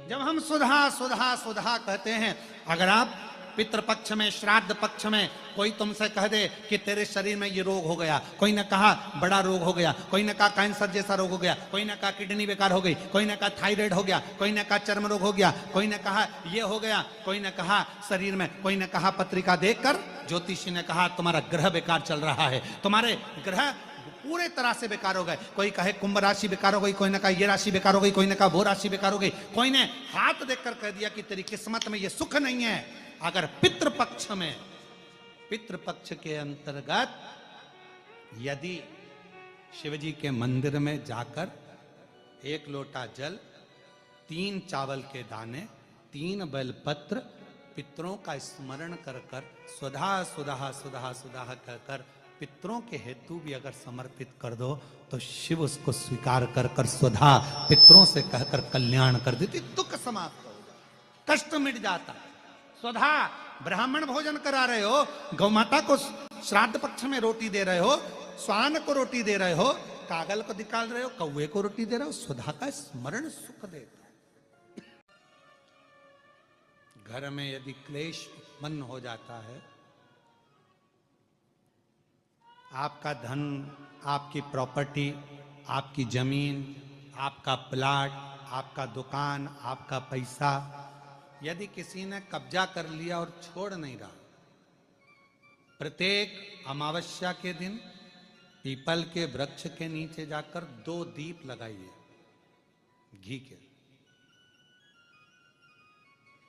जब हम सुधा सुधा सुधा कहते हैं, अगर आप पितृपक्ष में, श्राद्ध पक्ष में कोई तुमसे कह दे कि तेरे शरीर में ये रोग हो गया, कोई ने कहा बड़ा रोग हो गया, कोई ने कहा कैंसर जैसा रोग हो गया, कोई ने कहा किडनी बेकार हो गई, कोई ने कहा थायराइड हो गया, कोई ने कहा चर्म रोग हो गया, कोई ने कहा ये हो गया, कोई ने कहा शरीर में, कोई ने कहा पत्रिका देखकर ज्योतिषी ने कहा तुम्हारा ग्रह बेकार चल रहा है, तुम्हारे ग्रह पूरे तरह से बेकार हो गए। कोई कहे कुंभ राशि बेकार हो गई, कोई ने कहा ये राशि बेकार हो गई, कोई ने कहा वो राशि बेकार हो गई, कोई ने हाथ देखकर कह दिया कि तेरी किस्मत में ये सुख नहीं है। अगर पितृपक्ष में, पितृपक्ष के अंतर्गत यदि शिवजी के मंदिर में जाकर 1 लोटा जल, 3 चावल के दाने, 3 बेलपत्र पितरों का स्मरण कर कर सुधा सुधा सुधा सुधा कर कर पितरों के हेतु भी अगर समर्पित कर दो तो शिव उसको स्वीकार कर कर सुधा पितरों से कहकर कल्याण कर देती, दुख समाप्त हो जाता, कष्ट मिट जाता। सुधा ब्राह्मण भोजन करा रहे हो, गौ माता को श्राद्ध पक्ष में रोटी दे रहे हो, स्वान को रोटी दे रहे हो, कागल को निकाल रहे हो, कौवे को रोटी दे रहे हो, सुधा का स्मरण सुख देता है। घर में यदि क्लेश उत्पन्न हो जाता है, आपका धन, आपकी प्रॉपर्टी, आपकी जमीन, आपका प्लाट, आपका दुकान, आपका पैसा यदि किसी ने कब्जा कर लिया और छोड़ नहीं रहा, प्रत्येक अमावस्या के दिन पीपल के वृक्ष के नीचे जाकर 2 दीप लगाइए घी के,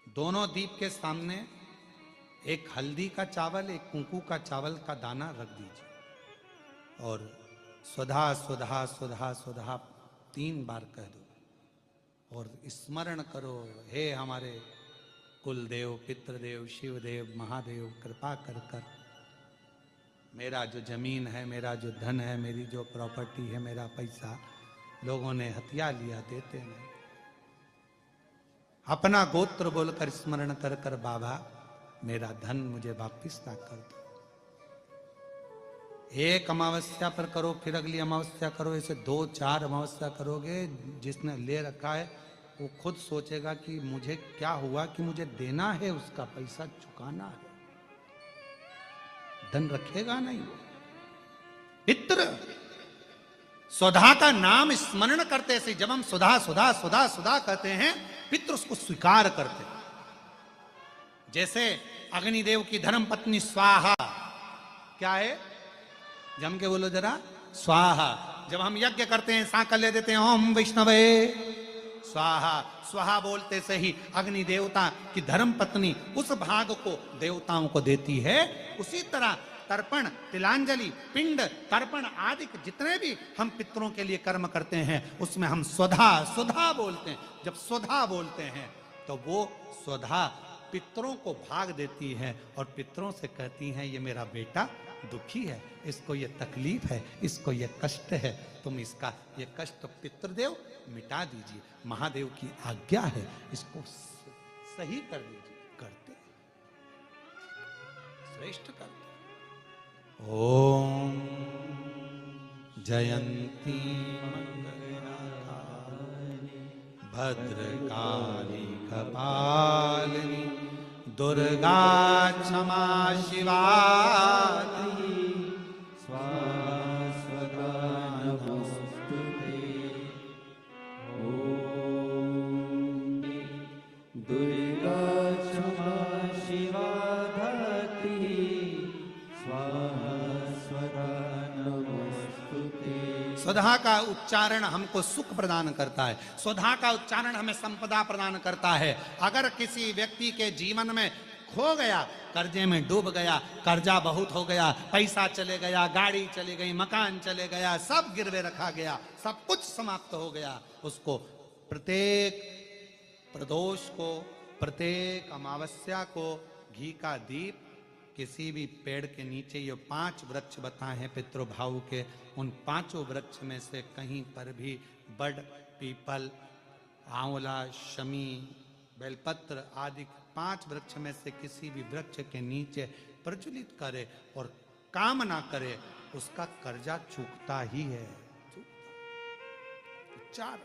दोनों दीप के सामने एक हल्दी का चावल, एक कुंकू का चावल का दाना रख दीजिए और सुधा सुधा सुधा सुधा 3 बार कह दो और स्मरण करो, हे हमारे कुलदेव, पितृदेव, शिवदेव, महादेव, कृपा कर कर मेरा जो जमीन है, मेरा जो धन है, मेरी जो प्रॉपर्टी है, मेरा पैसा लोगों ने हथिया लिया, देते नहीं। अपना गोत्र बोलकर स्मरण कर कर बाबा मेरा धन मुझे वापिस ना कर दो। एक अमावस्या पर करो, फिर अगली अमावस्या करो, ऐसे 2-4 अमावस्या करोगे, जिसने ले रखा है वो खुद सोचेगा कि मुझे क्या हुआ कि मुझे देना है, उसका पैसा चुकाना है, धन रखेगा नहीं। पितृ सुधा का नाम स्मरण करते से, जब हम सुधा सुधा सुधा सुधा कहते हैं, पितृ उसको स्वीकार करते। जैसे अग्निदेव की धर्म पत्नी स्वाहा, क्या है, जम के बोलो जरा, स्वाहा। जब हम यज्ञ करते हैं, सांकल ले देते हैं, ओम वैष्णवे स्वाहा, स्वाहा बोलते से ही अग्नि देवता की धर्म पत्नी उस भाग को देवताओं को देती है। उसी तरह तर्पण, तिलांजलि, पिंड, तर्पण आदि जितने भी हम पितरों के लिए कर्म करते हैं, उसमें हम स्वधा स्वधा बोलते हैं। जब स्वधा बोलते हैं तो वो स्वधा पितरों को भाग देती है और पितरों से कहती हैं, ये मेरा बेटा दुखी है, इसको ये तकलीफ है, इसको ये कष्ट है, तुम इसका ये कष्ट पितृदेव मिटा दीजिए, महादेव की आज्ञा है, इसको सही कर दीजिए। करते, श्रेष्ठ करते। ओम जयंती भद्रकाली कपालिनी दुर्गा क्षमा शिवा स्वास्वदा नमोस्तुते। ओम दुर्गा क्षमा शिवा धती स्वास्वदा नमोस्तुते। स्वधा का उच्चारण हमको सुख प्रदान करता है, स्वधा का उच्चारण हमें संपदा प्रदान करता है। अगर किसी व्यक्ति के जीवन में खो गया, कर्जे में डूब गया, कर्जा बहुत हो गया, पैसा चले गया, गाड़ी चली गई, मकान चले गया, सब गिरवे रखा गया, सब कुछ समाप्त हो गया, उसको प्रत्येक प्रदोष को, प्रत्येक अमावस्या को घी का दीप किसी भी पेड़ के नीचे, ये 5 वृक्ष बताए हैं पितृभाव के, उन 5 वृक्ष में से कहीं पर भी बड़, पीपल, आंवला, शमी, बेलपत्र आदि 5 वृक्ष में से किसी भी वृक्ष के नीचे प्रज्वलित करे और काम ना करे, उसका कर्जा चूकता ही है। 4